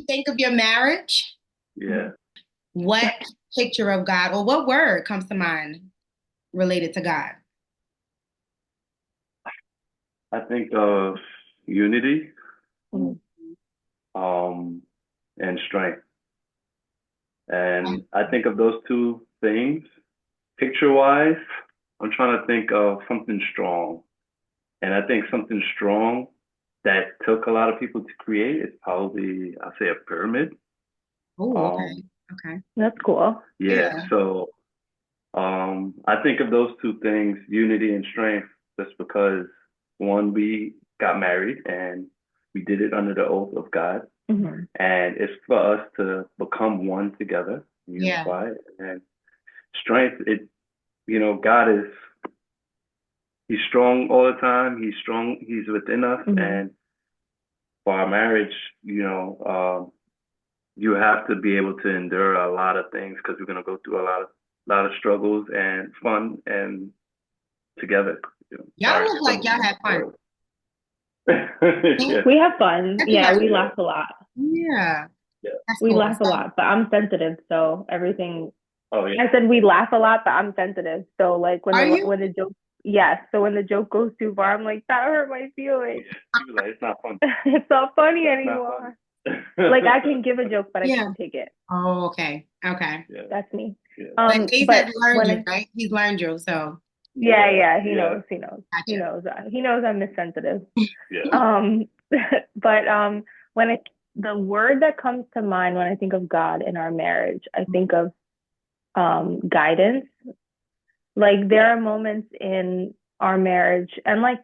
you think of your marriage, Yeah. what picture of God or what word comes to mind related to God? I think of unity, Mhm. um, and strength. And I think of those two things picture wise. I'm trying to think of something strong. And I think something strong that took a lot of people to create is probably, I'll say, a pyramid. Oh, okay. Um, Okay. That's cool. yeah, Yeah. so I think of those two things, unity and strength, just because one, we got married and we did it under the oath of God. Hmm. And it's for us to become one together, Yeah. unified. And strength, God is, he's strong all the time. He's strong, he's within us. Hmm. And for our marriage, you have to be able to endure a lot of things because we're going to go through a lot of struggles and fun and together. Y'all Sorry, look like struggles y'all is had the fun. word. Yeah, We have fun. Yeah, Everybody. we yeah, laugh a lot. Yeah. yeah. That's We cool. laugh a So lot, but I'm sensitive, so everything. Oh yeah. I said we laugh a lot, but I'm sensitive. So like are you? when the joke, yes. So when the joke goes too far, I'm like, that hurt my feelings. You be like, it's not fun. It's not funny That's not funny. anymore. Like I can give a joke, but I Yeah. can't take it. Oh, okay. Okay. Yeah, That's me. yeah, But Ace has But learned when you, I, right? He's learned you, so yeah, yeah, yeah, he gotcha. knows that. He knows I'm insensitive. yeah. Um, but when it the word that comes to mind when I think of God in our marriage, I think of guidance. Like there are moments in our marriage and like,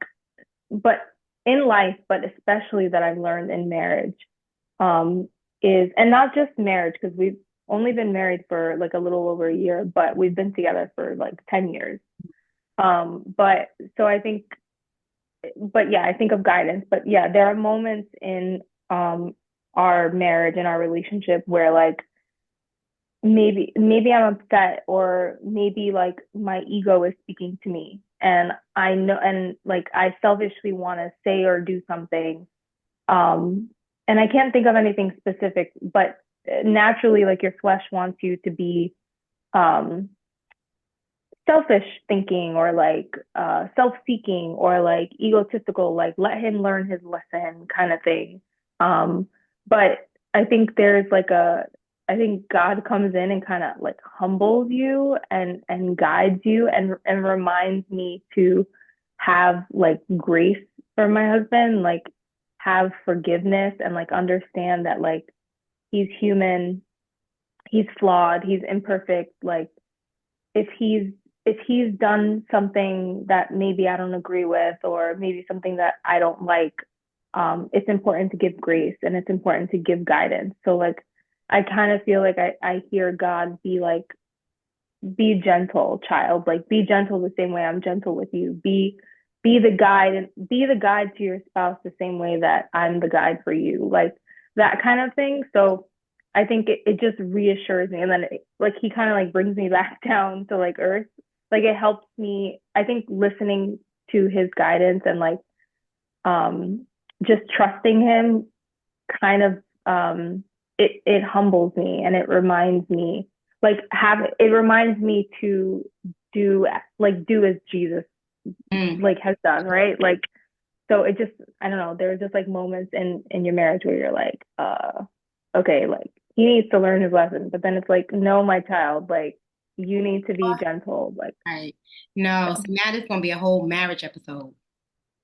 but in life, but especially that I've learned in marriage, um, is, and not just marriage, because we've only been married for like a little over a year, but we've been together for like 10 years. But so I think, but yeah, I think of guidance. But yeah, there are moments in our marriage and our relationship where like maybe I'm upset or maybe like my ego is speaking to me and I know and like I selfishly want to say or do something um and I can't think of anything specific but naturally like your flesh wants you to be um selfish thinking or like self-seeking or like egotistical like let him learn his lesson kind of thing but I think there's like a I think God comes in and kind of like humbles you and guides you and reminds me to have like grace for my husband like have forgiveness and like understand that like he's human, he's flawed, he's imperfect, like if he's done something that maybe I don't agree with or maybe something that I don't like, it's important to give grace and it's important to give guidance. So like I kind of feel like I hear God be like, be gentle, child, like be gentle the same way I'm gentle with you. Be the guide and be the guide to your spouse the same way that I'm the guide for you. Like that kind of thing. So I think it just reassures me. And then like he kind of like brings me back down to like earth. Like it helps me, I think listening to his guidance and like just trusting him kind of it humbles me and it reminds me like have it reminds me to do do as Jesus Mm. like has done, right? Like so it just I don't know, there are just like moments in your marriage where you're like, okay, like he needs to learn his lesson, but then it's like, no, my child, like you need to be gentle, like Right. No, so so. now this gonna be a whole marriage episode.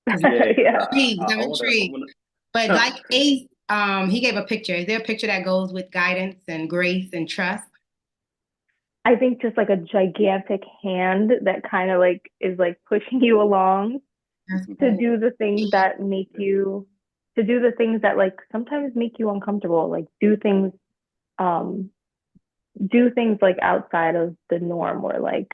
Because I'm Yeah, Yeah. intrigued. I'm I wanna, I intrigued. But wanna. like Ace, he gave a picture. Is there a picture that goes with guidance and grace and trust? I think just like a gigantic hand that kind of like is like pushing you along That's to cool. do the things that make you to do the things that like sometimes make you uncomfortable like um do things like outside of the norm or like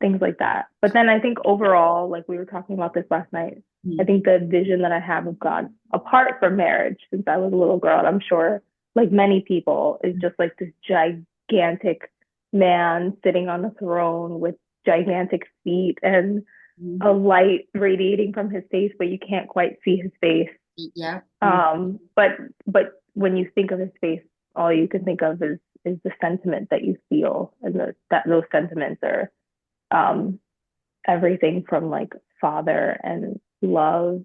things like that. But then I think overall, like we were talking about this last night, I Mm. think the vision that I have of God, apart from marriage, since I was a little girl, and I'm sure like many people, is just like this gigantic man sitting on a throne with gigantic feet and Mhm. a light radiating from his face, but you can't quite see his face. Yeah. Mm. But when you think of his face, all you can think of is the sentiment that you feel, and that those sentiments are um everything from like father and love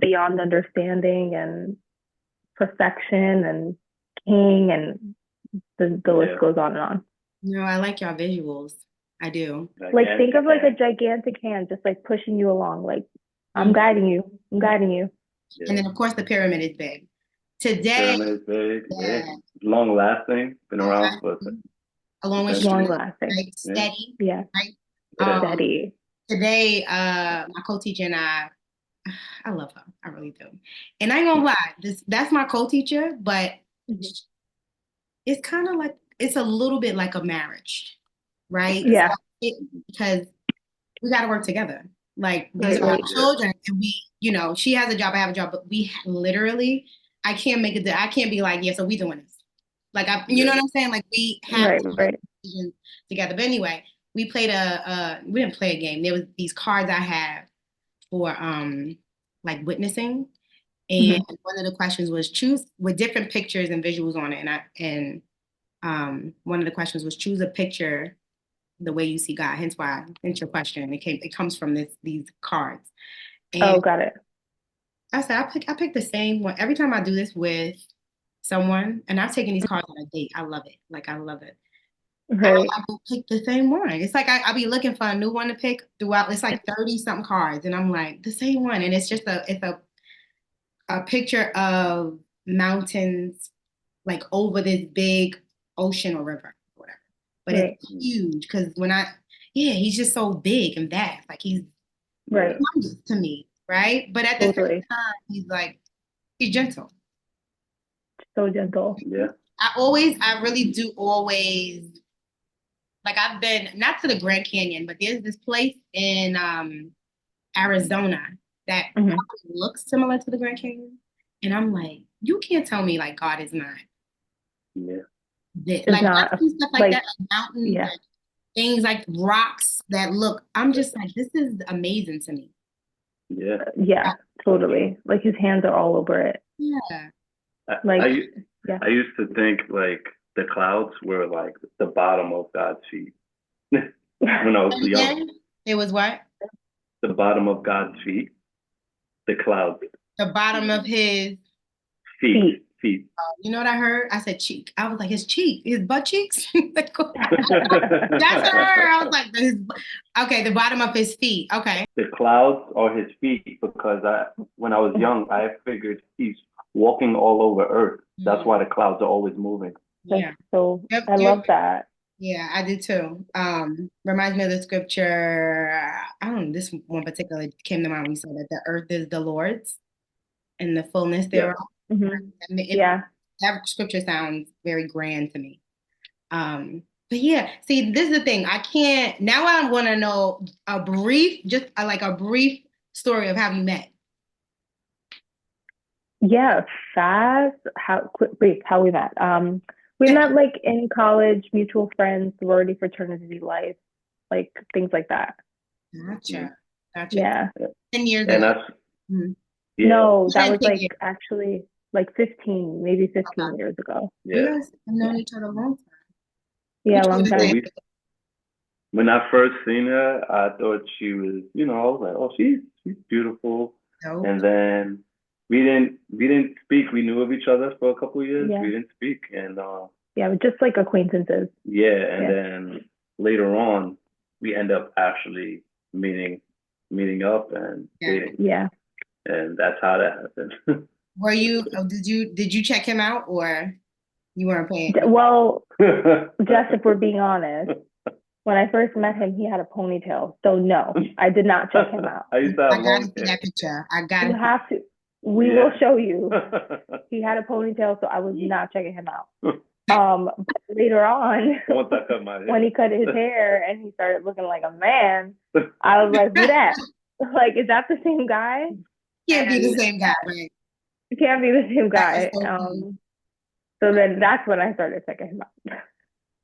beyond understanding and perfection and king, and the list Yeah. goes on and on. No, I like y'all visuals. I do. Like think of like a Gigantic. gigantic hand just like pushing you along, like I'm Mhm. guiding you. I'm guiding you. Yeah. And then of course the pyramid is big. Today, Pyramid is big. Yeah. yeah, Long lasting. Been long around for lasting, along a with Long strength, century. lasting. right? Yeah. Steady, Yeah. right? Yeah. Um, Steady. today, my co-teacher and I love her. I really do. And I ain't gonna lie, that's my co-teacher, but Mhm. it's kind of like it's a little bit like a marriage, right? Yeah. Because we got to work together. Like these Right, are our right. Yeah. children, and she has a job, I have a job, but we literally, I can't make it. I can't be like, yeah, so we doing this. Like you know Yeah. what I'm saying? Like we have Right, to make right. decisions together. But anyway, we didn't play a game. There was these cards I have for like witnessing, and Mm-hmm. one of the questions was choose with different pictures and visuals on it, and one of the questions was choose a picture the way you see God. Hence your question. It comes from these cards. And Oh, got it. I said, I pick the same one. Every time I do this with someone, and I've taken these cards on a date. I love it. Like I love it. Right, I will pick the same one. It's like I'll be looking for a new one to pick throughout. It's like 30 something cards. And I'm like, the same one. And it's just a picture of mountains like over this big ocean or river or whatever. But it's right, huge because yeah, he's just so big and vast. Like he's Yeah. right. humongous to me, right? But at the same Totally. time, he's gentle. So gentle. Yeah. I really do always, like I've been, not to the Grand Canyon, but there's this place in Arizona that Hmm. probably looks similar to the Grand Canyon. And I'm like, you can't tell me like God is not Yeah. this. It's Like when I not see stuff like like, that, like mountains yeah, and things like rocks that look, I'm just like, this is amazing to me. Yeah. yeah, totally. Like his hands are all over it. Yeah. I, Like, I yeah. I used to think like the clouds were like the bottom of God's feet when I was And young. again, it was what? The bottom of God's feet, the clouds, The bottom of his, feet, Feet. feet. you know what I heard? I said cheek. I was like, his butt cheeks. That's what I heard. I was like, okay, the bottom of his feet. Okay. The clouds are his feet because when I was young, I figured he's walking all over Earth. That's Mm, why the clouds are always moving. That's yeah. so, Yep, I love that. yeah, I do too. Reminds me of the scripture. I don't know, this one particularly came to mind when you said that the earth is the Lord's and the fullness Yeah. thereof. Hmm. I mean, Yeah. that scripture sounds very grand to me. But yeah, see, this is the thing. I can't, now I want to know like a brief story of how you met. Yeah. Fast. Brief, how we met. We met like in college, mutual friends, sorority, fraternity life, like things like that. Mm. Gotcha. Gotcha. Yeah. 10 years And ago. that's, Mhm. yeah, No, More that than was 10 like years. actually like 15, maybe Okay. 15 years ago. You yeah. guys have known Yeah. each other a long time. Yeah, Which a one long is Yeah, time. when I first seen her, I thought she was, I was like, oh, she's beautiful. dope? And then we didn't speak. We knew of each other for a couple of years. Yeah. We didn't speak, and Yeah, just like acquaintances. yeah, and Yeah. then later on, we end up actually meeting up and Yeah. dating, Yeah. and that's how that happened. Did you check him out or you weren't paying? Well, Jess, if we're being honest, when I first met him, he had a ponytail. So no, I did not check him out. I used to have I gotta long see hair. that picture. I You gotta see. have to. We will Yeah. show you. He had a ponytail, so I was not checking him out. But later on, Once I cut my when hair. he cut his hair and he started looking like a man, I was like, "Who that? Like, is that the same guy?" Can't be the And same guy, right? it can't be the same That is guy. so funny. So then that's when I started checking him out.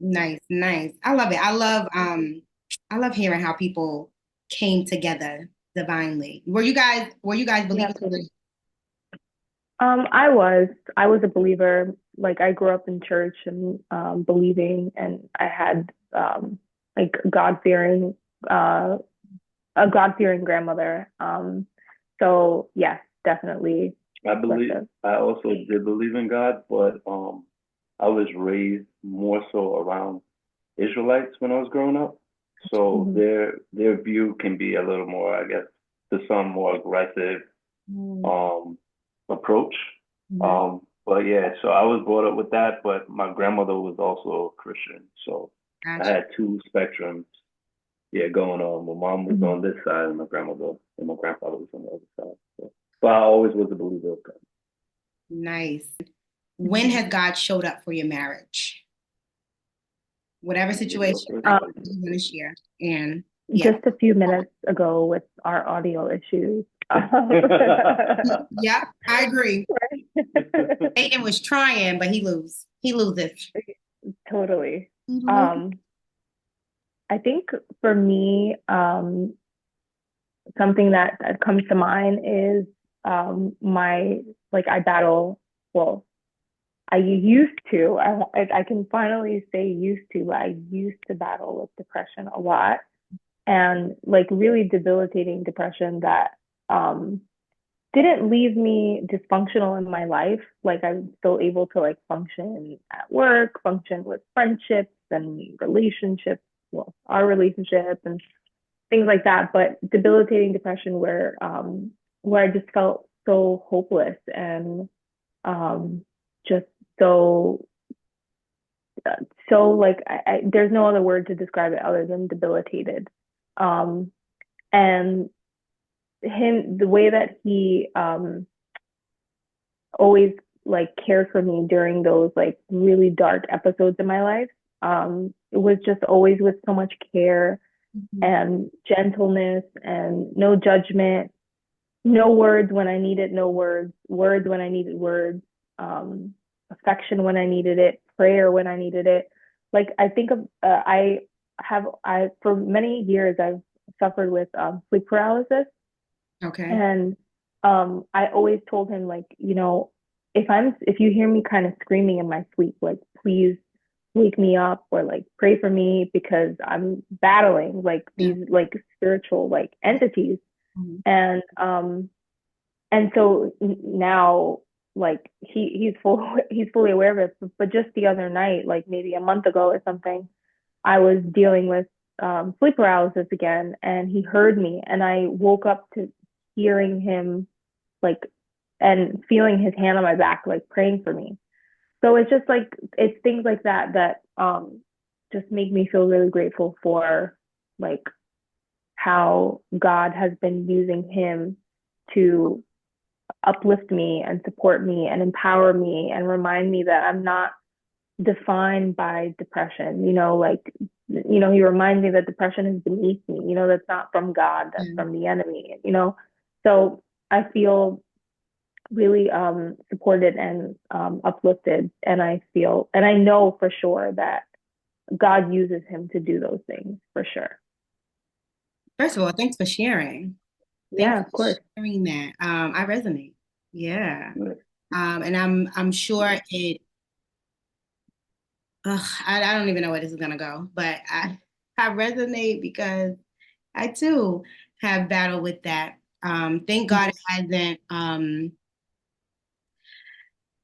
Nice, nice. I love it. I love hearing how people came together divinely. Were you guys Yeah, believers? totally. I was a believer. Like I grew up in church and believing, and I had like uh, a God fearing grandmother. So yes, definitely like a I also did believe in God, but I was raised more so around Israelites when I was growing up. So mhm, their view can be a little more, I guess, to some more aggressive Mm, um approach. mhm. But yeah, so I was brought up with that, but my grandmother was also a Christian. So I Gotcha. had two spectrums, yeah, going on. My mom was mhm. on this side and my grandmother and my grandfather was on the other side. So, but I always was a believer of God. Nice. When Mhm. has God showed up for your marriage? Whatever You go situation first. like Um, you want to share. And yeah. just a few minutes ago with our audio issues. Yeah, I agree. Satan was trying, but he lose. He loses. Totally. Mhm. Um, I think for me, something that comes to mind is my like I battle. Well, I used to. I can finally say used to, but I used to battle with depression a lot, and like really debilitating depression that um didn't leave me dysfunctional in my life. Like I'm still able to like function at work, function with friendships and relationships, well, our relationship and things like that. But debilitating depression where I just felt so hopeless and um just so so like there's no other word to describe it other than debilitated. Um and the way that he always like cared for me during those like really dark episodes in my life. It was just always with so much care Mhm. and gentleness and no judgment, no words when I needed no words, words when I needed words, affection when I needed it, prayer when I needed it. Like I think of, I for many years I've suffered with sleep paralysis, Okay. and I always told him like, if you hear me kind of screaming in my sleep, like please wake me up or like pray for me because I'm battling like Yeah. these like spiritual like entities. Mhm. And so now like he's fully aware of it. But just the other night, like maybe a month ago or something, I was dealing with sleep paralysis again, and he heard me, and I woke up to hearing him like and feeling his hand on my back, like praying for me. So it's just like it's things like that that just make me feel really grateful for like how God has been using him to uplift me and support me and empower me and remind me that I'm not defined by depression. He reminds me that depression is beneath me. That's not from God, that's Yeah. from the enemy. So I feel really supported and uplifted. And I know for sure that God uses him to do those things for sure. First of all, thanks for sharing. Thanks Yeah, for of course. sharing that. I resonate. Yeah. Yeah. And I'm sure it. Ugh, I don't even know where this is gonna go, but I resonate because I too have battled with that. Thank God it hasn't.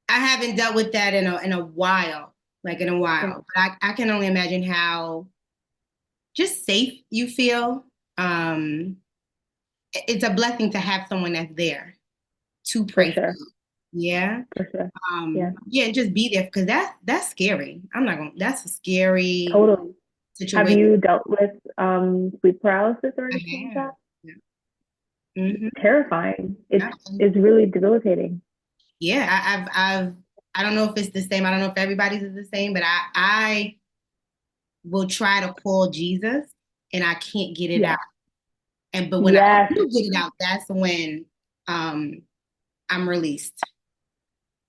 I haven't dealt with that in a while, like in a while. But I can only imagine how just safe you feel. Um, it's a blessing to have someone that's there to For pray for sure. you. Yeah. For sure. Yeah, Yeah, just be there because that's scary. I'm not gonna, that's a scary totally. Have situation. you dealt with sleep paralysis or I anything like have. that? Yeah. Hmm. Terrifying. Yeah. It's really debilitating. Yeah, I don't know if it's the same. I don't know if everybody's is the same, but I will try to call Jesus and I can't get it out. Yeah. But when I Yes. do get it out, that's when um I'm released.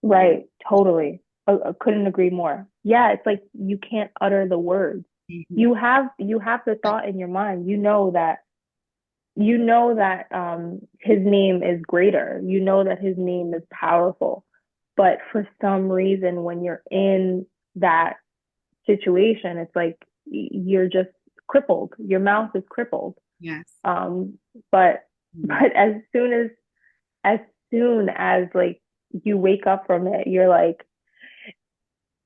Right. Totally. I couldn't agree more. Yeah, it's like you can't utter the words. Mhm. You have the thought in your mind. You know that you know that his name is greater. You know that his name is powerful. But for some reason, when you're in that situation, it's like you're just crippled. Your mouth is crippled. Yes. Um, but Mhm. as soon as like you wake up from it, you're like,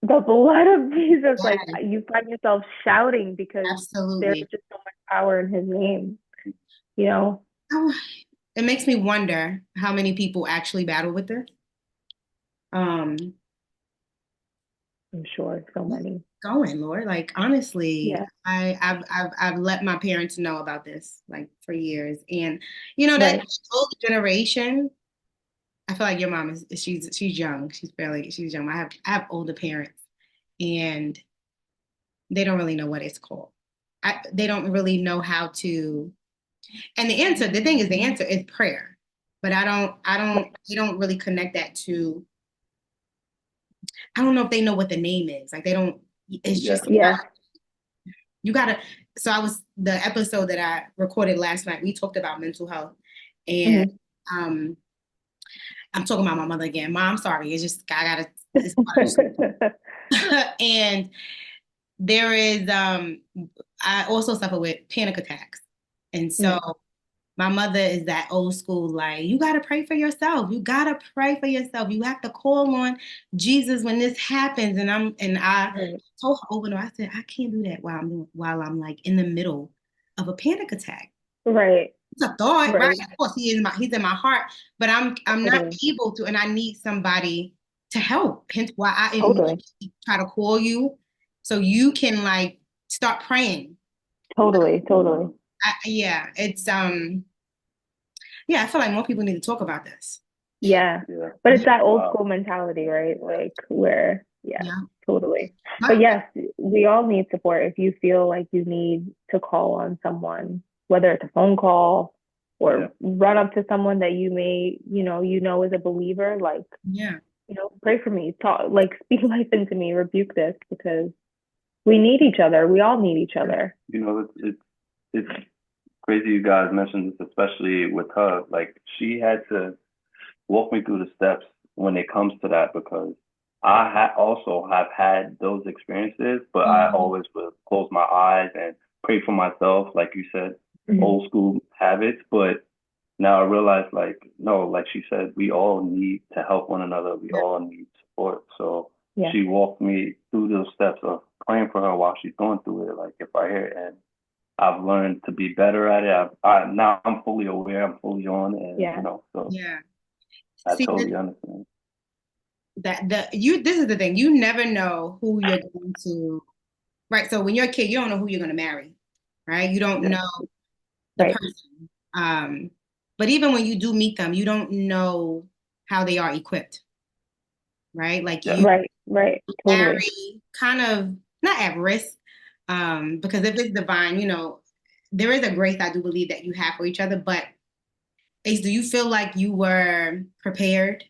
the blood of Jesus, like Yes, you find yourself shouting because there's absolutely. just so much power in his name, you know? Oh, it makes me wonder how many people actually battle with this. Um, I'm sure so many. going, Lord. Like honestly, Yeah, I've let my parents know about this like for years. And that right. older generation, I feel like your mom is she's young. She's young. I have older parents and they don't really know what it's called. They don't really know how to, and the thing is the answer is prayer. But they don't really connect that to, I don't know if they know what the name is. Like they don't, it's Yeah. just, Yeah. you gotta, so the episode that I recorded last night, we talked about mental health. And Hmm. um, I'm talking about my mother again. Mom, sorry. It's just, I gotta, it's and there is, I also suffer with panic attacks. And so Mm, my mother is that old school, like, you got to pray for yourself. You got to pray for yourself. You have to call on Jesus when this happens. And I right. told her over and over, I said, I can't do that while I'm like in the middle of a panic attack. Right. It's a thought, right? Right. Of course, he's in my heart, but I'm not Totally. able to, and I need somebody to help. Hence why I Totally. immediately try to call you so you can like start praying. Totally. Totally. Yeah, it's yeah, I feel like more people need to talk about this. Yeah. Yeah. But it's Yeah, that old Wow. school mentality, right? Like where, yeah, yeah. totally. But My, yes, we all need support. If you feel like you need to call on someone, whether it's a phone call Yeah. or run up to someone that you know is a believer, like, yeah, pray for me, talk, like speak life into me, rebuke this because we need each other. We all need each other. It's crazy you guys mentioned this, especially with her. Like she had to walk me through the steps when it comes to that because also have had those experiences, but I mhm, always would close my eyes and pray for myself, like you said, Mhm. old school habits. But now I realize, like, no, like she said, we all need to help one another. We yeah, all need support. So Yeah. she walked me through those steps of praying for her while she's going through it, like if I hear it. And I've learned to be better at it. Now I'm fully aware, I'm fully on, and Yeah. so yeah. I See, totally understand. this is the thing. You never know who you're going to, right? So when you're a kid, you don't know who you're going to marry, right? You don't Yeah, know the Right. person. But even when you do meet them, you don't know how they are equipped, right? Like yeah. you Right. Right. Totally. marry kind of not at risk, because if it's divine, there is a grace I do believe that you have for each other. But Ace, do you feel like you were prepared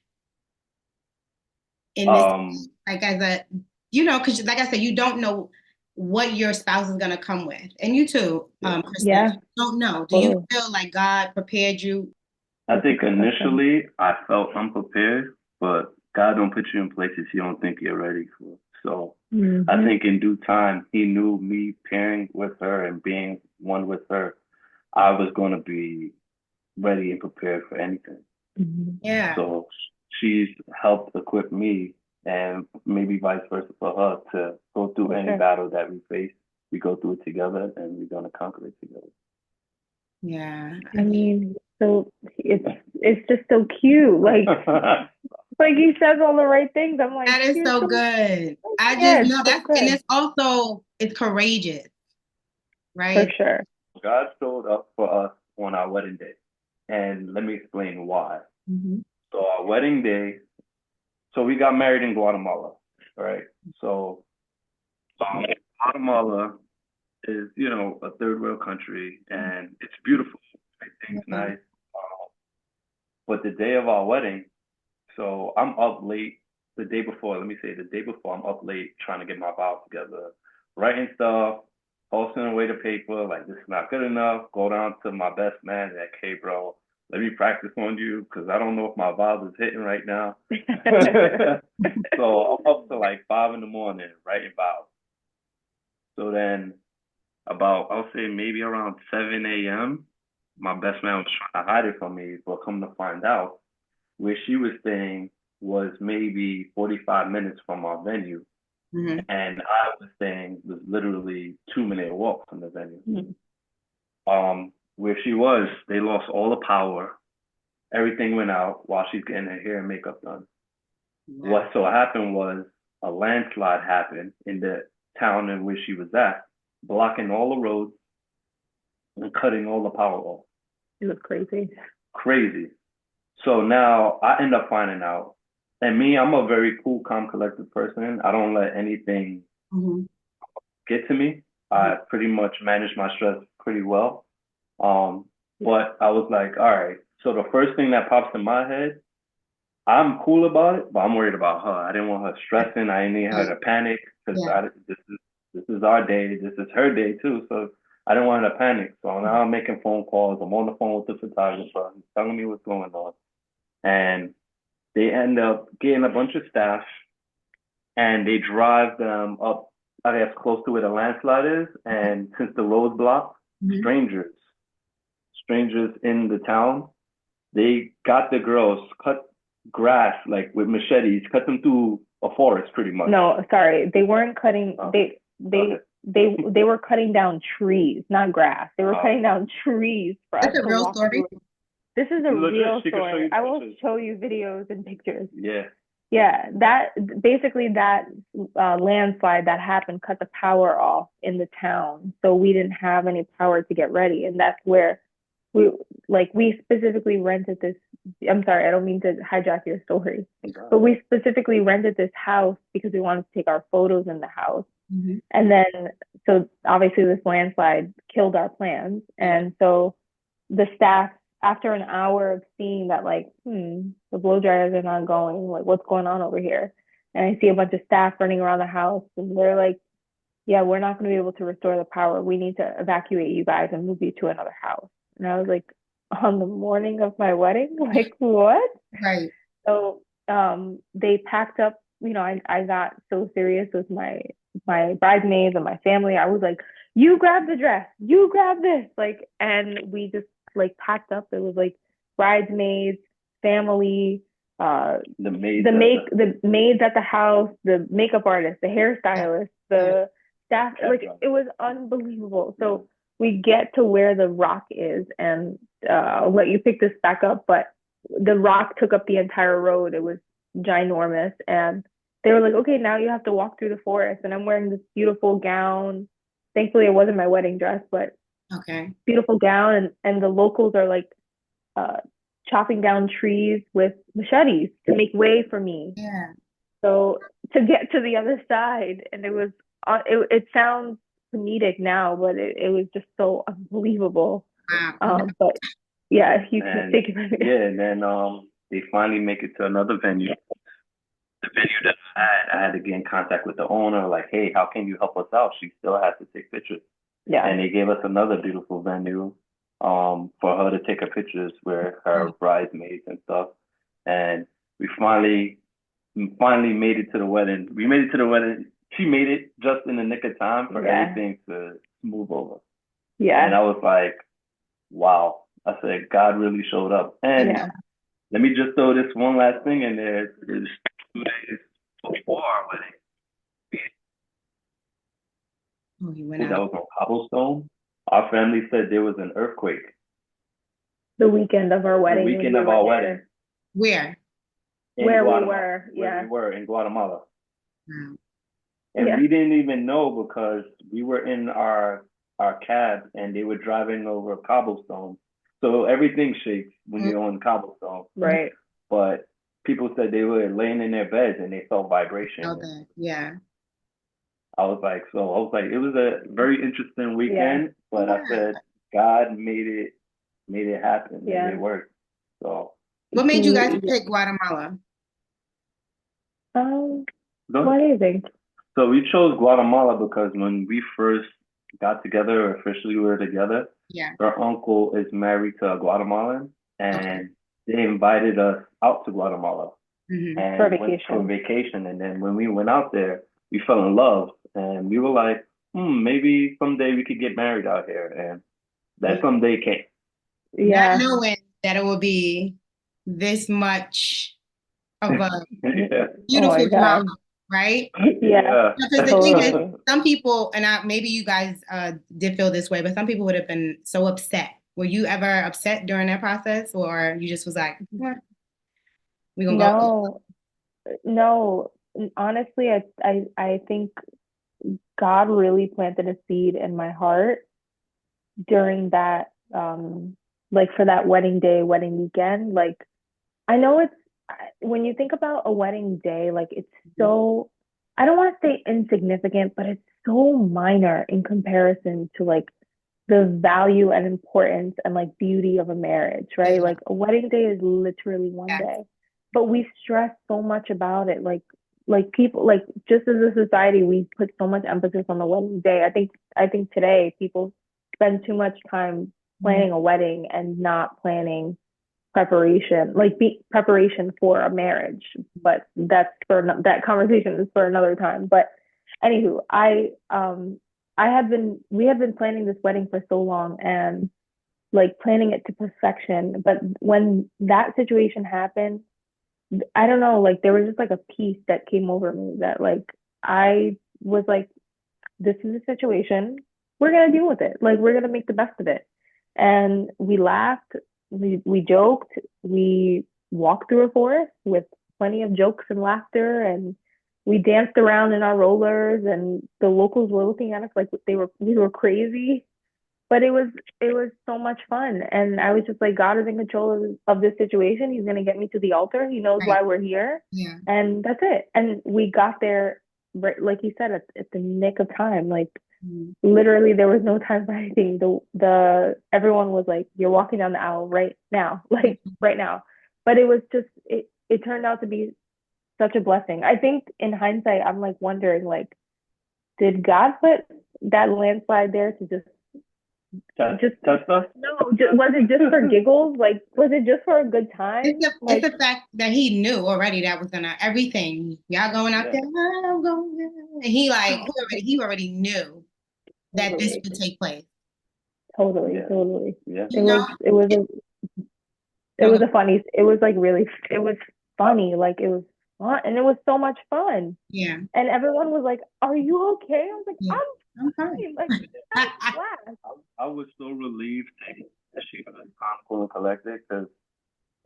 in this, Um, like as a, because like I said, you don't know what your spouse is gonna come with, and you too, yeah. Kristen, Yeah. you don't know. Do you Totally. feel like God prepared you? I That's a think good question. initially I felt unprepared, but God don't put you in places He don't think you're ready for. So I Hmm. think in due time He knew me pairing with her and being one with her, I was going to be ready and prepared for anything. Hmm. Yeah, So she's helped equip me and maybe vice versa for her to go through For any sure. battle that we face. We go through it together and we're gonna conquer it together. yeah. I mean, so it's just so cute. Like he says all the right things. I'm like, That is you're so so, good. I yeah, just it's know so and good. it's courageous, For right? sure. God showed up for us on our wedding day. And let me explain why. Mhm. So our wedding day, so we got married in Guatemala, right? So Guatemala is, a third world country and it's beautiful. Everything's Yeah. nice. But the day of our wedding, so I'm up late the day before. Let me say the day before, I'm up late trying to get my vows together, writing stuff. tossing away the paper, like this is not good enough. Go down to my best man, like, hey, bro, let me practice on you because I don't know if my valve is hitting right now. So I'm up to like 5 in the morning writing valves. So then about, I'll say maybe around 7 a.m., my best man was trying to hide it from me, but come to find out, where she was staying was maybe 45 minutes from our venue. Mhm. And I was staying was literally 2 minute walk from the venue. Mhm. Where she was, they lost all the power. Everything went out while she's getting her hair and makeup done. Wow. What so happened was a landslide happened in the town in which she was at, blocking all the roads and cutting all the power off. It was crazy. Crazy. So now I end up finding out. And me, I'm a very cool, calm, collected person. I don't let anything Mhm. get to me. I pretty much manage my stress pretty well. But I was like, all right. So the first thing that pops in my head, I'm cool about it, but I'm worried about her. I didn't want her stressing. I didn't need her to panic because Yeah. this is our day. This is her day too. So I didn't want her to panic. So now I'm making phone calls. I'm on the phone with the photographer. He's telling me what's going on. And they end up getting a bunch of staff and they drive them up, I guess, close to where the landslide is. And since the road's blocked, Mhm. strangers, strangers in the town, they got the girls cut grass like with machetes, cut them through a forest pretty much. No, sorry, they weren't cutting. Oh, They okay. they were cutting down trees, not grass. They were Oh, cutting down trees for us That's a to real walk story. through. This is a legit, real she can show story. you I will pictures. show you videos and pictures. Yeah. Yeah, that basically that landslide that happened cut the power off in the town, so we didn't have any power to get ready, and that's where we specifically rented this. I'm sorry, I don't mean to hijack your story, but we specifically rented this house because we wanted to take our photos in the house. Mhm. And then, so obviously this landslide killed our plans. And so the staff, after an hour of seeing that, like, the blow dryers are not going, like, what's going on over here? And I see a bunch of staff running around the house, and they're like, yeah, we're not going to be able to restore the power. We need to evacuate you guys and move you to another house. And I was like, on the morning of my wedding? Like, what? Right. So they packed up, I got so serious with my bridesmaids and my family. I was like, you grab the dress, you grab this, like, and we just like packed up. It was like bridesmaids, family, The maid. the maids at the house, the makeup artist, the hairstylist, the staff. Like, it was unbelievable. So we get to where the rock is, and I'll let you pick this back up, but the rock took up the entire road. It was ginormous. And they were like, okay, now you have to walk through the forest. And I'm wearing this beautiful gown. Thankfully, it wasn't my wedding dress, but Okay. beautiful gown. And the locals are like uh, chopping down trees with machetes to make way for me. Yeah. So to get to the other side, and it sounds comedic now, but it was just so unbelievable. Wow. But yeah, you can And figure it out. yeah, and then they finally make it to another venue. The venue that I had to get in contact with the owner, like, hey, how can you help us out? She still has to take pictures. Yeah. And they gave us another beautiful venue for her to take her pictures with her bridesmaids and stuff. And we finally made it to the wedding. We made it to the wedding. She made it just in the nick of time for everything to smooth over. Yeah. And I was like, wow. I said, God really showed up. And let me just throw this one last thing in there. It's 2 days before our wedding. Oh, he went That out. was on cobblestone. Our family said there was an earthquake. The weekend of our wedding. The weekend of our wedding. Where? Where we were, Where we were in Guatemala. Wow. And we didn't even know because we were in our cab and they were driving over cobblestone. So everything shakes when you're on cobblestone. Right. But people said they were laying in their beds and they felt vibration. Okay. Yeah. I was like, it was a very interesting weekend, but I said, God made it happen. Yeah. It worked. So what made you guys pick Guatemala? What do you think? So we chose Guatemala because when we first got together, officially we were together. Yeah. Her uncle is married to a Guatemalan, Okay. and they invited us out to Guatemala Hmm. For and went for vacation. vacation. And then when we went out there, we fell in love, and we were like, maybe someday we could get married out here. And that someday came. Not Yeah. knowing that it would be this much of a Yeah. Oh my beautiful drama, God. right? Yeah, Yeah. Because the thing is, totally. some people, and maybe you guys did feel this way, but some people would have been so upset. Were you ever upset during that process, or you just was like, we're gonna go? No, no. Honestly, I think God really planted a seed in my heart during that, like for that wedding day, wedding weekend. Like, I know when you think about a wedding day, like it's so, I don't want to say insignificant, but it's so minor in comparison to like the value and importance and like beauty of a marriage, right? Yeah, Like a wedding day is literally one yes, day, but we stress so much about it. Like people, like just as a society, we put so much emphasis on the wedding day. I think today people spend too much time mhm, planning a wedding and not planning preparation, like preparation for a marriage. But that conversation is for another time. But anywho, we had been planning this wedding for so long and like planning it to perfection. But when that situation happened, I don't know, like there was just like a peace that came over me that like I was like, this is a situation. We're gonna deal with it. Like we're gonna make the best of it. And we laughed, we joked, we walked through a forest with plenty of jokes and laughter, and we danced around in our rollers, and the locals were looking at us like we were crazy. But it was so much fun, and I was just like, God is in control of this situation. He's gonna get me to the altar. He knows right, why we're here, yeah, and that's it. And we got there, right, like you said, at the nick of time. Like mhm, literally, there was no time for anything. The everyone was like, "You're walking down the aisle right now, like right now." But it was just it turned out to be such a blessing. I think in hindsight, I'm like wondering, like, did God put that landslide there to Test, just test us? no, was it just for giggles? Like, was it just for a good It's time? it's Like, the fact that he knew already that was gonna everything. Y'all going out Yeah. there, I'm going there. And he already knew that this totally, would take place. totally, Yeah. totally. Yeah. It You know? was, it was a, it No, was a funny. It was like really, it was funny. Like it was fun, and it was so much fun. yeah, And everyone was like, "Are you okay?" I was like, yeah. I'm fine. "I'm fine." Like, let's laugh. I was so relieved that she was calm, cool, and collected because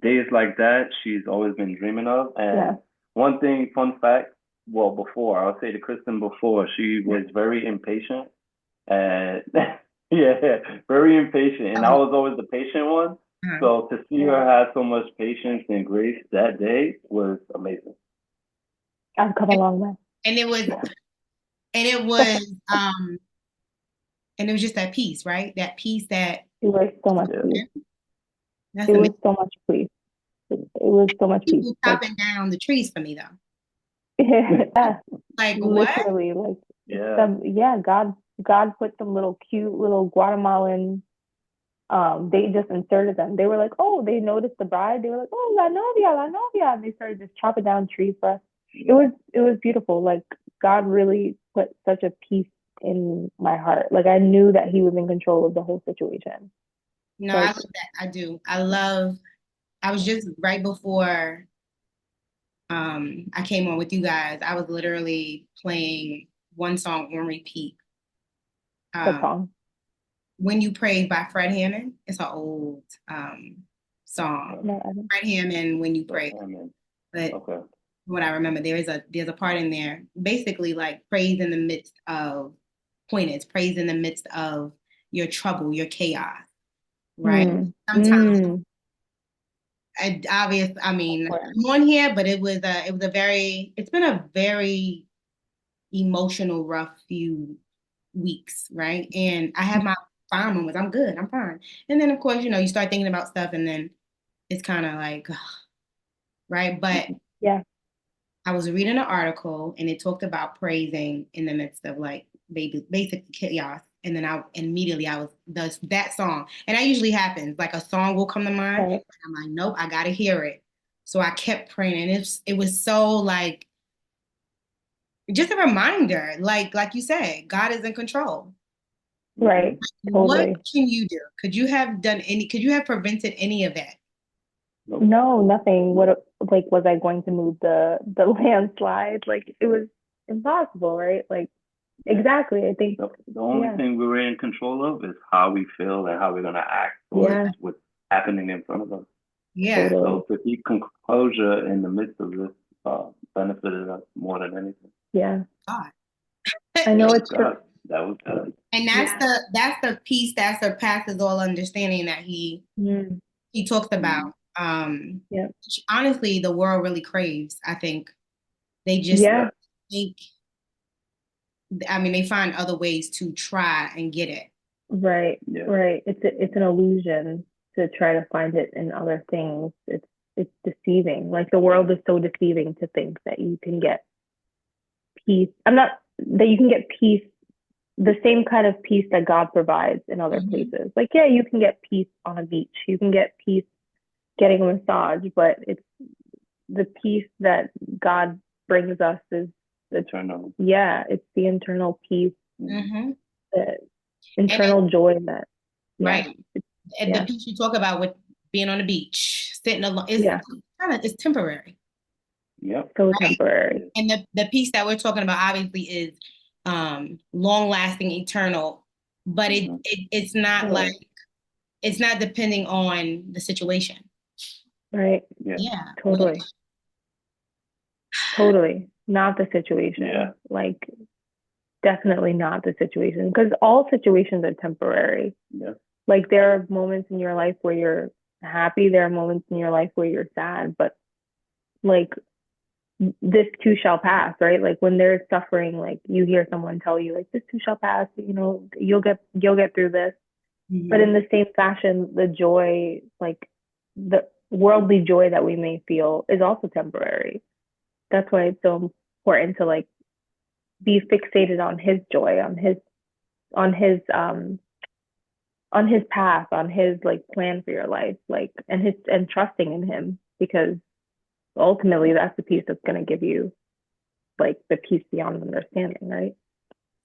days like that she's always been dreaming of. Yeah. And one thing, fun fact, well, before I'll say to Kristen before she was very impatient and yeah, very impatient, and I Oh, was always the patient one. uh-huh. So to see Yeah. her have so much patience and grace that day was amazing. I've come a long way. And it was um and it was just that peace, right? That peace that It was so much Yeah. peace. that's It was amazing. so much peace. It was so much peace. People Like, chopping down the trees for me though. yeah, Like what? literally, like Yeah. some, yeah, God put some little cute little Guatemalan, they just inserted them. They were like, oh, they noticed the bride. They were like, oh, la novia, and they started just chopping down trees for us. It was beautiful. Like God really put such a peace in my heart. Like I knew that He was in control of the whole situation. No, I Like, love that. I do. I was just right before I came on with you guys. I was literally playing one song on repeat. what Um, song? When You Prayed by Fred Hammond. It's an old song. No, I don't. Fred Hammond, When You Pray. I mean, But okay. what I remember, there's a part in there, basically like praise in the midst of pointers, praise in the midst of your trouble, your chaos, right? Mm. Sometimes Mm. I mean, Important. I'm on here, but it's been a very emotional, rough few weeks, right? And I have my fine moments. I'm good. I'm fine. And then, of course, you start thinking about stuff, and then it's kind of like, right? But Yeah. I was reading an article, and it talked about praising in the midst of like baby basic chaos. And then I was that song. And that usually happens. Like a song will come to mind. Right. And I'm like, nope, I gotta hear it. So I kept praying. And it was so like just a reminder, like you said, God is in control. Right. What Totally. can you do? Could you have prevented any of that? Nope. No, nothing. What like was I going to move the landslide? Like it was impossible, right? Like Yeah. exactly. I think The only yeah. thing we're in control of is how we feel and how we're gonna act towards Yeah, what's happening in front of us. Yeah, totally. So to keep composure in the midst of this benefited us more than anything. Yeah. God. I That know was it's God. That was God. And yeah. that's the peace that surpasses all understanding that Mm, he talks about. Mm-hmm. yeah. Which honestly, the world really craves. I think they just Yeah. Yeah. think. I mean, they find other ways to try and get it. Right. Yeah. Right. It's an illusion to try to find it in other things. It's deceiving. Like the world is so deceiving to think that you can get peace. I'm not that you can get peace, the same kind of peace that God provides in other Mhm. places. Like, yeah, you can get peace on a beach. You can get peace getting a massage, but it's the peace that God brings us is the Eternal. yeah, it's the internal peace, Mm-hmm. Mhm. the And it, internal joy that yeah, right, and the yeah, peace you talk about with being on the beach, sitting alone, yeah, it's temporary, Yep. so right? temporary. And the peace that we're talking about obviously is long lasting, eternal, but Mm-hmm. it's not like Totally. it's not depending on the situation. Right. Yeah. Yeah, Totally. Totally. Not the Yeah. situation. Like definitely not the situation. Because all situations are temporary. Yeah. Like there are moments in your life where you're happy, there are moments in your life where you're sad, but like this too shall pass, right? Like when there's suffering, like you hear someone tell you, like this too shall pass, you know, you'll get through this. But Mhm. in the same fashion, the joy, like the worldly joy that we may feel is also temporary. That's why it's so important to like be fixated on his joy, on his on his path, on his like plan for your life, like and trusting in him because ultimately that's the peace that's going to give you like the peace beyond understanding, right?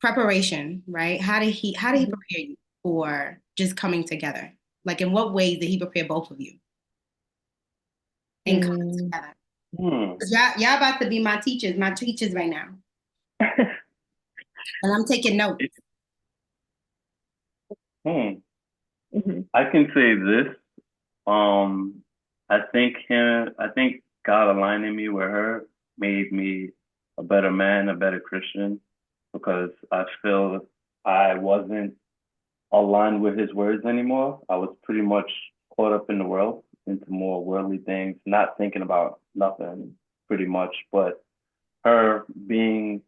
Preparation, right? How did he Mhm. prepare you for just coming together? Like in what ways did he prepare both of you in coming Mm. together? Hmm. 'Cause y'all about to be my teachers right now. And I'm taking notes. Hmm. Mhm. I can say this. Um, I think God aligning me with her made me a better man, a better Christian, because I feel I wasn't aligned with his words anymore. I was pretty much caught up in the world, into more worldly things, not thinking about nothing pretty much. But her being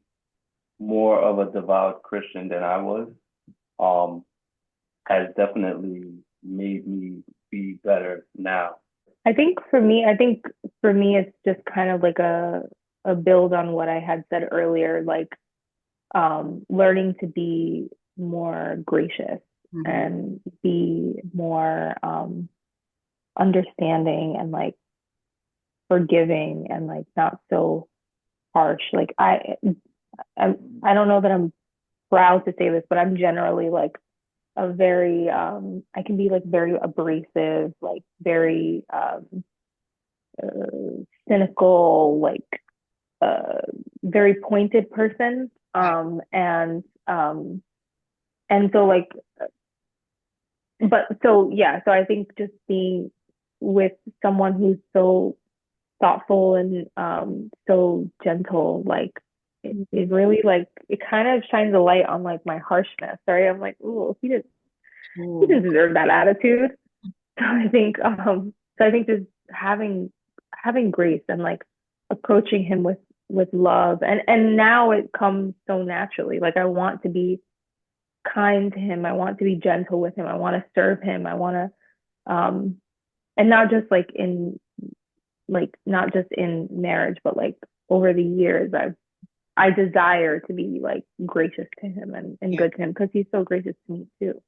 more of a devout Christian than I was, um, has definitely made me be better now. I think for me, it's just kind of like a build on what I had said earlier, like learning to be more gracious Mhm. and be more understanding and like forgiving and like not so harsh. Like I don't know that I'm proud to say this, but I'm generally like a very I can be like very abrasive, like very cynical, like uh, very pointed person. Right. And so like, but so yeah, so I think just being with someone who's so thoughtful and so gentle, like it really like it kind of shines a light on like my harshness. Right, I'm like, ooh, he Ooh. didn't deserve that attitude. So I think just having grace and like approaching him with love and now it comes so naturally. Like I want to be kind to him. I want to be gentle with him. I want to serve him. I want to and not just like not just in marriage, but like over the years I've I desire to be like gracious to him and Yeah. good to him because he's so gracious to me too.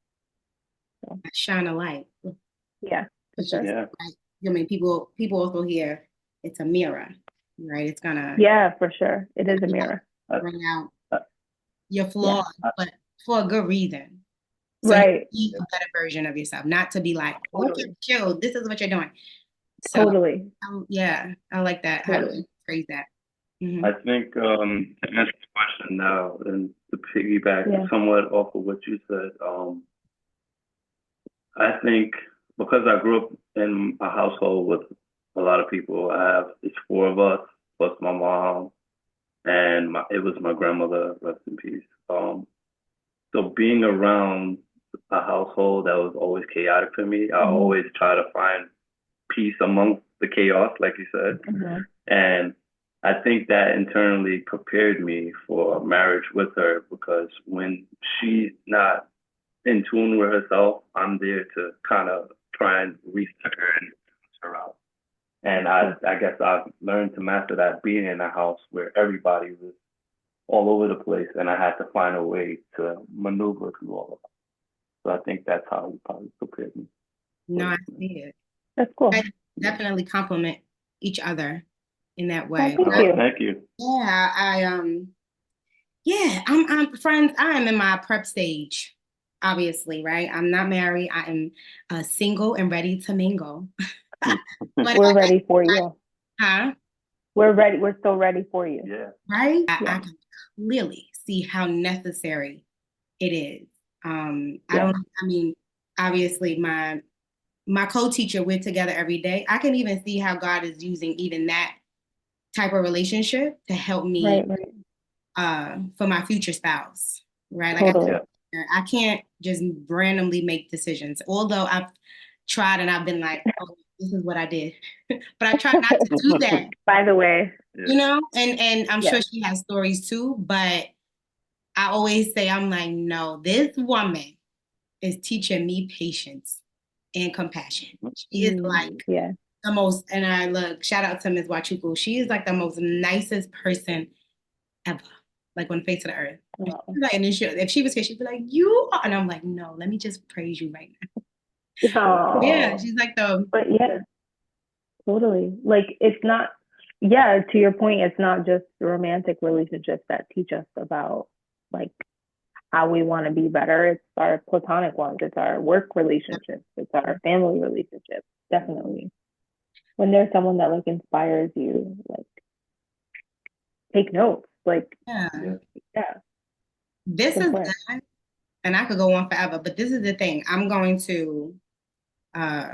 So Shine a light. yeah, for It's just, sure. Yeah. like, I mean, people also hear it's a mirror, right? It's gonna Yeah, for sure. It is a mirror. I, bring out I, your Yeah. flaws, but for a good reason. So you Right. be a better version of yourself, not to be like, okay, Totally. chill, this is what you're doing. So, Totally. yeah, I like that. How do you Totally. phrase that? Hmm. I think to answer the question now and to piggyback Yeah. somewhat off of what you said, I think because I grew up in a household with a lot of people, it's four of us plus my mom, and it was my grandmother, rest in peace. So being around a household that was always chaotic for me, I Mhm. always try to find peace amongst the chaos, like you said. Mhm. And I think that internally prepared me for marriage with her because when she's not in tune with herself, I'm there to kind of try and reset her and balance her out. And I guess I've learned to master that being in a house where everybody was all over the place and I had to find a way to maneuver through all of that. So I think that's how he probably prepared me No, for I this. see it. That's cool. I definitely compliment each other in that Oh, way. thank Oh, you. thank you. Yeah, yeah, I'm friends. I am in my prep stage, obviously, right? I'm not married. I am single and ready to mingle. But We're ready for you. huh? We're ready. We're so ready for you. Yeah. Right? Yeah. I can clearly see how necessary it is. I Yeah. don't. I mean, obviously, my co-teacher, we're together every day. I can even see how God is using even that type of relationship to help me Right. Right. for my future spouse, right? Like Totally. Yeah. I can't just randomly make decisions. Although I've tried and I've been like, oh, this is what I did. But I try not to do that, By the way, Yeah. you know? And I'm yeah. sure she has stories too, but I always say, I'm like, no, this woman is teaching me patience and compassion. She is like Yeah. the most, and I look, shout out to Ms. Wachuku. She is like the most nicest person ever, like on the face of the earth. And Oh. she's like, and then if she was here, she'd be like, you are, and I'm like, no, let me just praise you right now. Yeah, Oh. she's like the, But yeah, totally. Like it's not. Yeah, to your point, it's not just romantic relationships that teach us about like how we want to be better. It's our platonic ones. It's our work relationships. It's our family relationships. Definitely. When there's someone that like inspires you, like take notes. Like, yeah, Yeah. yeah, this it's is important. good. And I could go on forever, but this is the thing. I'm going to, uh,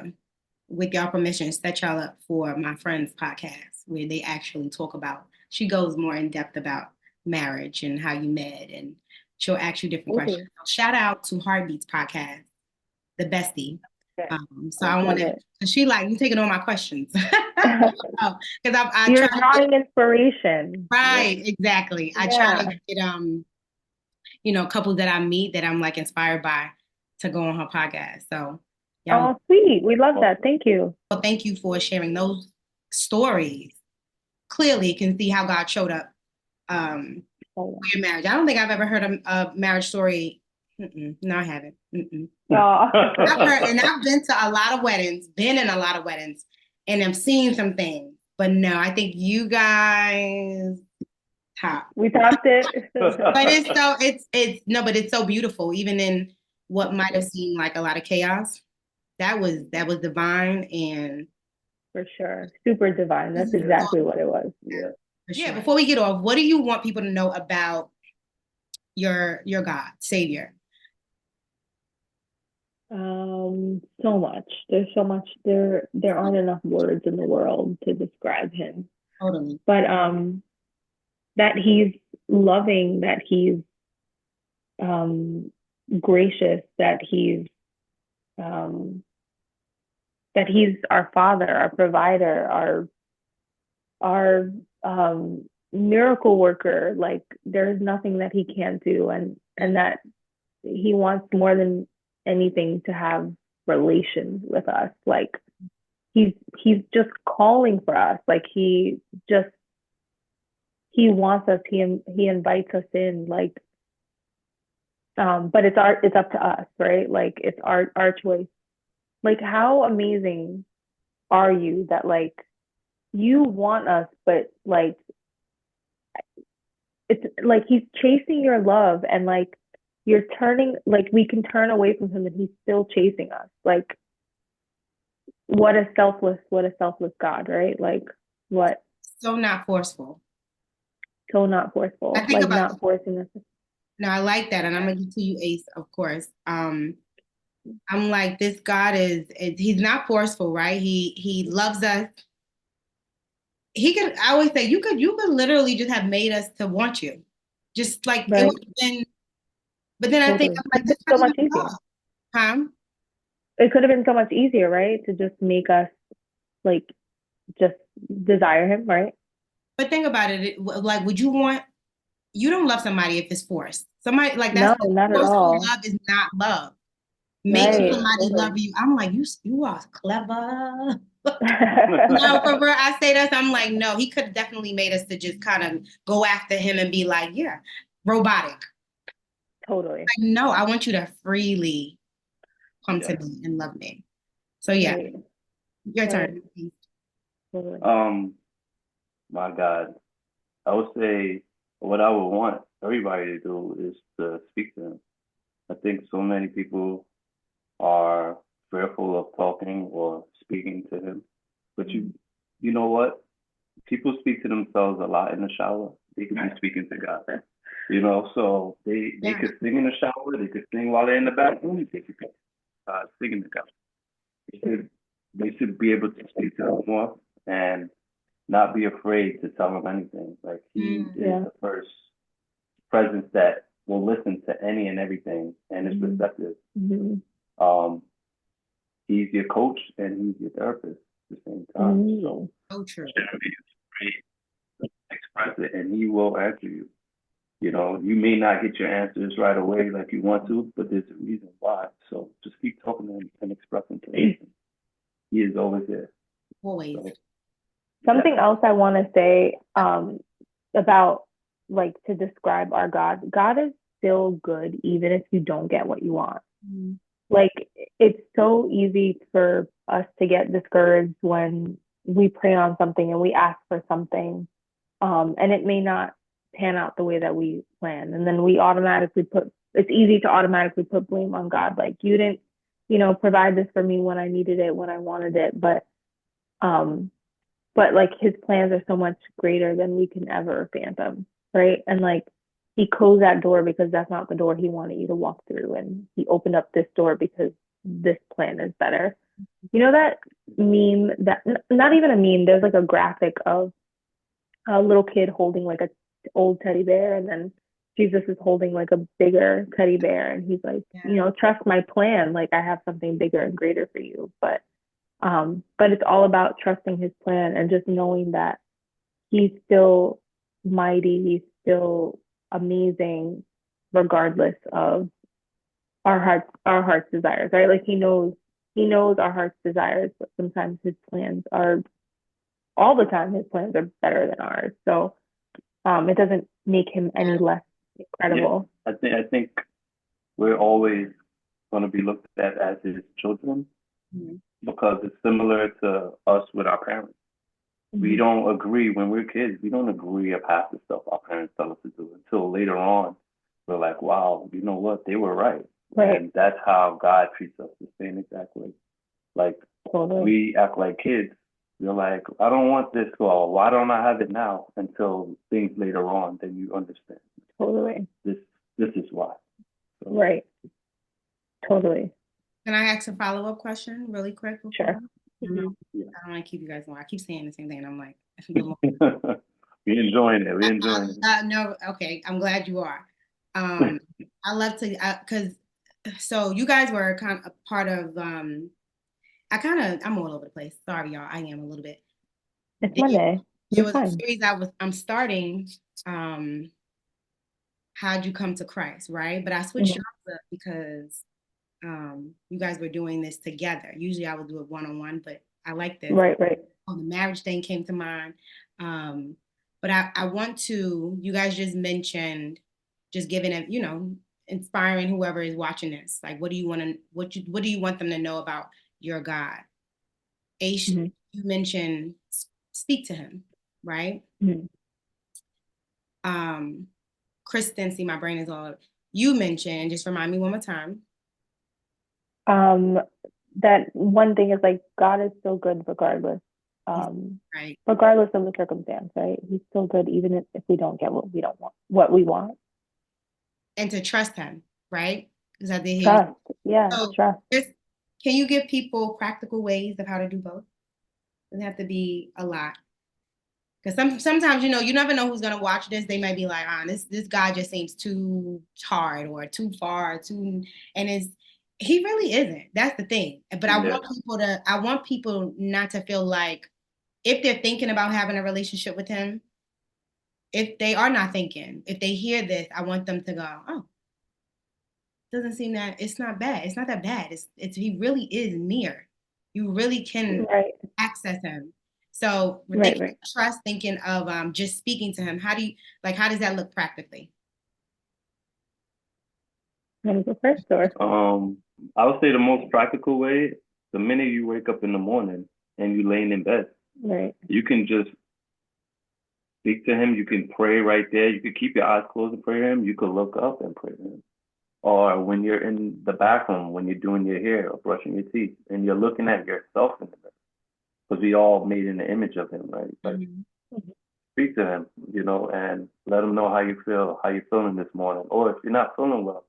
with y'all permission, set y'all up for my friend's podcast where they actually talk about, she goes more in depth about marriage and how you met, and she'll ask you different questions. Totally. So shout out to Heartbeats podcast, the bestie. Okay. So I want Love to, it. cause she like, you taking all my questions. Because I You're try to get, drawing inspiration. Yeah. right, exactly. I try Yeah. to get, couples that I meet that I'm like inspired by to go on her podcast. So yeah, Oh, sweet. We love that. Awesome. Thank you. well, thank you for sharing those stories. Clearly, you can see how God showed up Oh, for your marriage. I don't think I've ever heard a marriage story. Mm-mm. No, I haven't. Mm-mm. oh. I've heard, and I've been to a lot of weddings, been in a lot of weddings, and I've seen some things. But no, I think you guys top. We topped it. But it's no, but it's so beautiful, even in what might have seemed like a lot of chaos. That was divine, and For sure. Super divine. this That's is exactly what it was. Yeah. for sure. Yeah, before we get off, what do you want people to know about your God, Savior? So much. There's so much. There aren't enough words in the world to describe him. Totally. But that he's loving, that he's gracious, um that he's our father, our provider, our miracle worker. Like there's nothing that he can't do, and that he wants more than anything to have relations with us. Like he's just calling for us. Like just he wants us, he invites us in, like, but it's up to us, right? Like it's our choice. Like how amazing are you that like you want us, but like it's like he's chasing your love and like you're turning, like we can turn away from him and he's still chasing us. Like what a selfless God, right? Like what, So not forceful. so not forceful, I think like about, not forcing us. no, I like that. And I'm gonna get to you, Ace, of course. I'm like, this God is he's not forceful, right? He loves us. He could, I always say, you could literally just have made us to want you. Just like it would Right. have been, but then I think Totally. I'm It's like, this so not much even easier. love. Huh? It could have been so much easier, right? To just make us like just desire him, right? But think about it, like, would you want, you don't love somebody if it's forced. Somebody like No, that's not at forceful all. love is not love. Making Right. somebody love Totally. you, I'm like, you are clever. No, for real, I say this, I'm like, no, he could have definitely made us to just kind of go after him and be like, yeah, robotic. Totally. Like, no, I want you to freely come Yeah. to me and love me. So yeah, Right. your Right. turn. Totally. My God, I would say what I would want everybody to do is to speak to him. I think so many people are fearful of talking or speaking to him, but you know what? People speak to themselves a lot in the shower. They could be speaking to God. You know, so they Yeah. could sing in the shower. They could sing while they're in the bathroom. They could sing to God. They should be able to speak to him more and not be afraid to tell him anything. Like he Mm, is Yeah. the first presence that will listen to any and everything and is Mm-hmm. receptive. Mm-hmm. Um, he's your coach and he's your therapist at the same time. So so true. shouldn't be afraid to express it, and he will answer you. You know, you may not get your answers right away like you want to, but there's a reason why. So just keep talking to him and expressing to him. He is always there. Always. So, Something yeah. else I want to say about like to describe our God. God is still good even if you don't get what you want. Mm, Like it's so easy for us to get discouraged when we pray on something and we ask for something, and it may not pan out the way that we plan. And then we automatically put, it's easy to automatically put blame on God. Like you didn't, provide this for me when I needed it, when I wanted it. Um, but like his plans are so much greater than we can ever fathom, right? And like he closed that door because that's not the door he wanted you to walk through, and he opened up this door because this plan is better. You know that meme, that not even a meme, there's like a graphic of a little kid holding like a old teddy bear, and then Jesus is holding like a bigger teddy bear, and he's like, yeah. trust my plan, like I have something bigger and greater for you. But it's all about trusting his plan and just knowing that he's still mighty, he's still amazing, regardless of our heart's desires, right? Like he knows our heart's desires, but sometimes his plans are, all the time his plans are better than ours. So it doesn't make him any less Yeah. incredible. I think we're always going to be looked at as his children Mm, because it's similar to us with our parents. We Mm-hmm. don't agree when we're kids. We don't agree of half the stuff our parents tell us to do until later on. We're like, wow, you know what? They were right. Right. And that's how God treats us the same exact way. Like Totally. we act like kids. You're like, I don't want this, or why don't I have it now? Until things later on, then you understand. Totally. This is why. So, Right. Totally. Can I ask a follow-up question really quick before? Sure. I don't know. Mm-hmm. yeah. I don't want to keep you guys long. I keep saying the same thing, and I'm like, We're enjoying it. We're enjoying it. no, okay. I'm glad you are. I love to, because so you guys were kind of a part of. I'm all over the place. Sorry, y'all. I am a little bit. It's There, Monday. there You're was a fine. series I'm starting. Um, How'd you come to Christ, right? But I switched it Mm-hmm. up because you guys were doing this together. Usually I would do it one on one, but I like this. Right. Right. Oh, the marriage thing came to mind. Um, But I want to, you guys just mentioned just giving it, inspiring whoever is watching this. Like, what do you want to, what do you want them to know about your God? Aish, Mm-hmm. you mentioned speak to him, right? Mm-hmm. Um, Kristen, see, my brain is all, you mentioned, just remind me one more time. That one thing is like God is still good regardless, He's um, right. regardless of the circumstance, right? He's still good even if we don't get what we want. And to trust him, right? Because I did hear you. Trust, yeah, So trust. just, can you give people practical ways of how to do both? It doesn't have to be a lot. Because sometimes, you never know who's gonna watch this. They might be like, this guy just seems too hard or too far, and he really isn't. That's the thing. But Yeah. I want people not to feel like if they're thinking about having a relationship with him, if they are not thinking, if they hear this, I want them to go, oh, doesn't seem that it's not bad. It's not that bad. He really is near. You really can Right, access him. So we're right, thinking right. of trust, thinking of just speaking to him. How does that look practically? Want to go first, or I would say the most practical way, the minute you wake up in the morning and you laying in bed, right, you can just speak to him. You can pray right there. You could keep your eyes closed and pray to him. You could look up and pray to him. Or when you're in the bathroom, when you're doing your hair or brushing your teeth, and you're looking at yourself in the mirror, because we all made in the image of him, right? Like Mm-hmm. speak to him, and let him know how you feel, how you're feeling this morning. Or if you're not feeling well,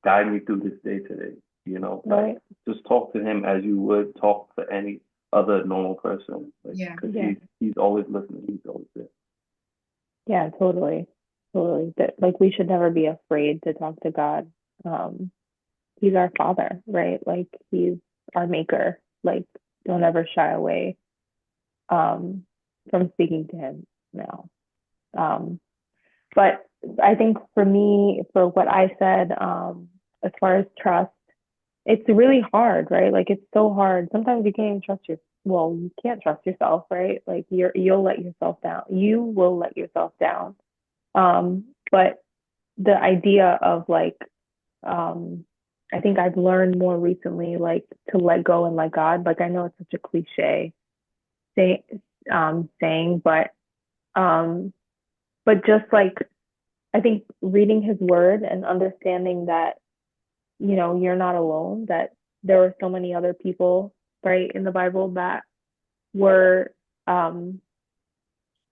guide me through this day today. Like right, just talk to him as you would talk to any other normal person. Like, Yeah. because yeah, he's always listening. He's always there. yeah, totally, totally. That like we should never be afraid to talk to God. Um, he's our Father, right? Like he's our Maker. Like don't ever shy away um from speaking to him now. Um, but I think for me, for what I said, as far as trust, it's really hard, right? Like it's so hard. Sometimes you can't even trust you can't trust yourself, right? Like you'll let yourself down. You will let yourself down. But the idea of like, um, I think I've learned more recently, like to let go and let God. Like I know it's such a cliche say, saying, um, but just like I think reading his word and understanding that, you're not alone, that there were so many other people, right, in the Bible that were um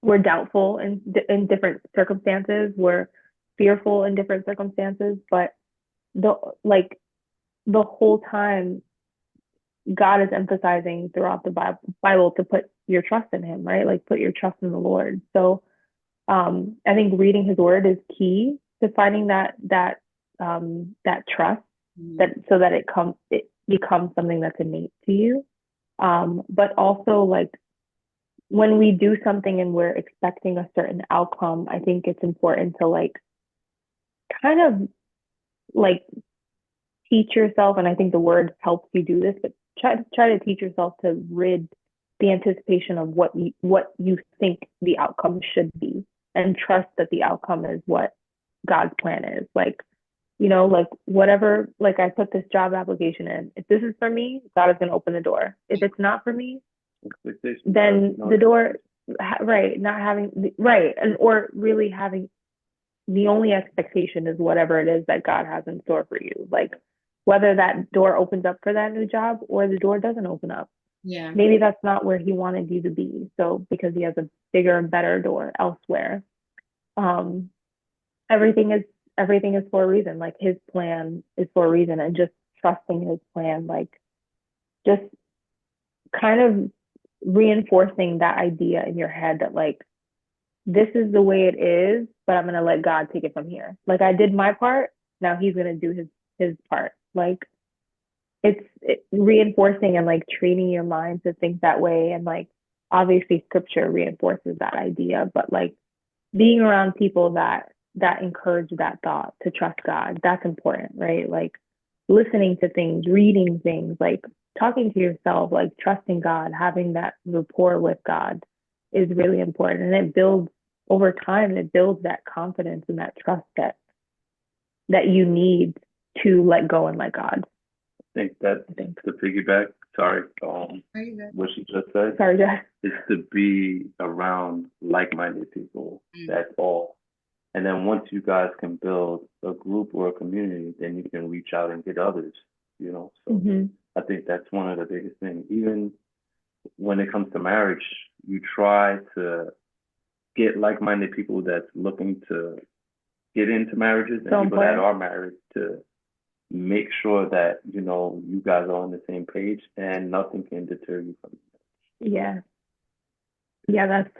were doubtful in different circumstances, were fearful in different circumstances, but the like the whole time God is emphasizing throughout the Bible to put your trust in him, right? Like put your trust in the Lord. So I think reading his word is key to finding that trust Mm-hmm. that so that it becomes something that's innate to you. But also like when we do something and we're expecting a certain outcome, I think it's important to like kind of like teach yourself, and I think the word helps you do this, but try to teach yourself to rid the anticipation of what you think the outcome should be, and trust that the outcome is what God's plan is. Like, like whatever, like I put this job application in. If this is for me, God is going to open the door. If it's not for me, Expectations, then the door, right, not having, right, and or really having the only expectation is whatever it is that God has in store for you. Like whether that door opens up for that new job or the door doesn't open up. Yeah. Maybe that's not where he wanted you to be. So because he has a bigger and better door elsewhere. Um, everything is for a reason. Like his plan is for a reason, and just trusting his plan, like just kind of reinforcing that idea in your head that like this is the way it is, but I'm gonna let God take it from here. Like I did my part, now he's gonna do his part. Like it's reinforcing and like training your mind to think that way, and like obviously scripture reinforces that idea, but like being around people that encourage that thought to trust God, that's important, right? Like listening to things, reading things, like talking to yourself, like trusting God, having that rapport with God is really important, and it builds over time, it builds that confidence and that trust that you need to let go and let God. I think that I think. the piggyback, sorry, what you just said, Sorry, Jeff. is to be around like-minded people. That's all. And then once you guys can build a group or a community, then you can reach out and get others, you know. So I think that's one of the biggest things. Even when it comes to marriage, you try to get like-minded people that's looking to get into marriages and people that are married to make sure that, you know, you guys are on the same page and nothing can deter you from it. Yeah. Yeah, that's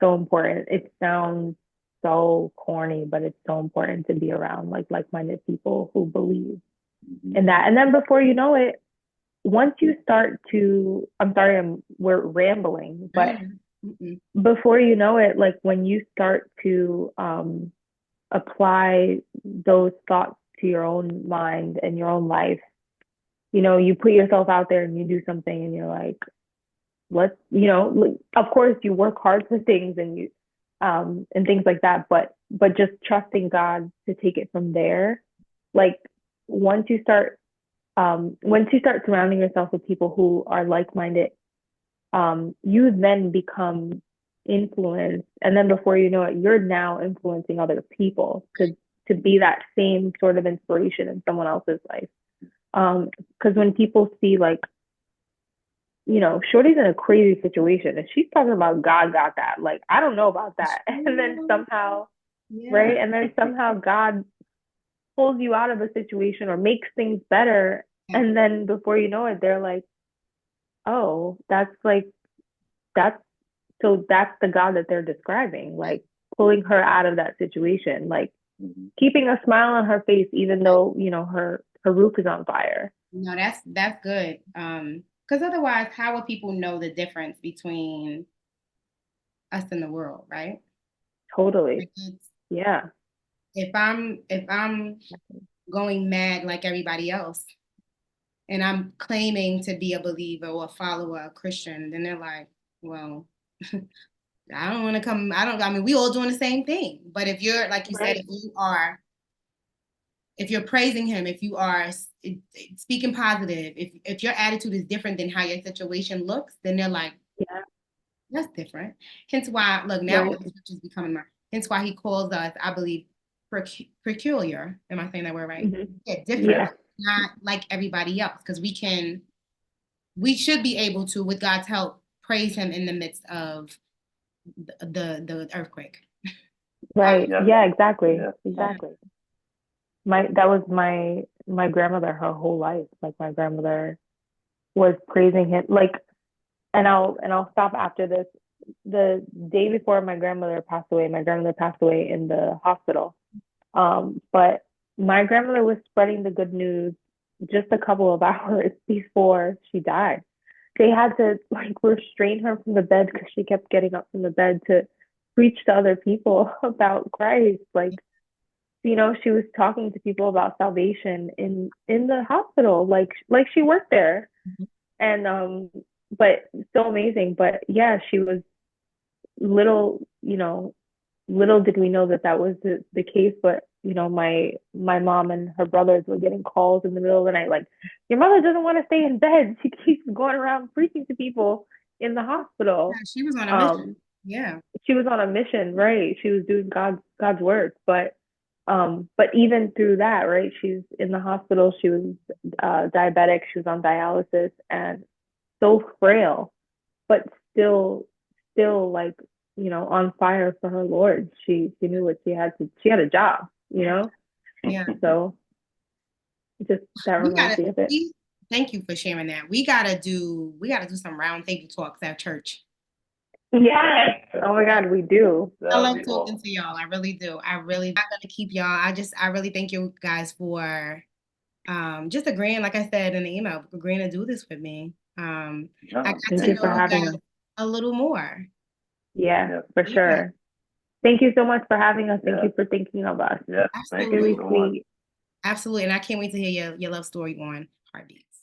so important. It sounds so corny, but it's so important to be around like-minded people who believe in that. And then before you know it, once you start to, I'm sorry, we're rambling, but before you know it, like when you start to apply those thoughts to your own mind and your own life, you know, you put yourself out there and you do something and you're like, let's, you know, of course you work hard for things and you and things like that, but just trusting God to take it from there. Like once you start surrounding yourself with people who are like-minded, you then become influenced, and then before you know it, you're now influencing other people to be that same sort of inspiration in someone else's life. Because when people see, like, you know, Shorty's in a crazy situation and she's talking about God got that, like, I don't know about that. And then somehow, right? And then somehow God pulls you out of a situation or makes things better. And then before you know it, they're like, oh, that's the God that they're describing, like pulling her out of that situation, like keeping a smile on her face, even though, you know, her roof is on fire. No, that's good. Because otherwise, how will people know the difference between us and the world, right? Totally. Like yeah. If I'm going mad like everybody else, and I'm claiming to be a believer or a follower, a Christian, then they're like, well, I don't want to come. I mean, we all doing the same thing. But if you're, like you said, if you're praising him, if you are speaking positive, if your attitude is different than how your situation looks, then they're like, yeah, that's different. Hence why, look, now all the scriptures becoming hence why he calls us, I believe, peculiar. Am I saying that word right? Yeah, different. Yeah. Not like everybody else, because we should be able to, with God's help, praise him in the midst of the earthquake. Right. Yeah, exactly. Exactly. That was my grandmother her whole life. Like my grandmother was praising him. Like, and I'll stop after this. The day before my grandmother passed away in the hospital. But my grandmother was spreading the good news just a couple of hours before she died. They had to like restrain her from the bed because she kept getting up from the bed to preach to other people about Christ. Like, you know, she was talking to people about salvation in the hospital, like she worked there. And but so amazing. But yeah, she was little, you know, little did we know that was the case. But you know, my mom and her brothers were getting calls in the middle of the night, like, your mother doesn't want to stay in bed, she keeps going around preaching to people in the hospital. She was on a mission. Yeah, she was on a mission, right? She was doing God's work. But even through that, right, she's in the hospital, she was diabetic, she was on dialysis, and so frail, but still like, you know, on fire for her Lord. She knew what she had a job, you know? Yeah. So just that reminds me of it. Thank you for sharing that. We gotta do some round table talks at church. Yes. Oh my God, we do. I love talking to y'all. I really do. I'm not gonna keep y'all. I really thank you guys for just agreeing, like I said in the email, agreeing to do this with me. I got thank you for having us a little more. Yeah, for sure. Thank you so much for having us. Thank you for thinking of us. Yeah, absolutely. Really sweet. Absolutely. And I can't wait to hear your love story on Heartbeats.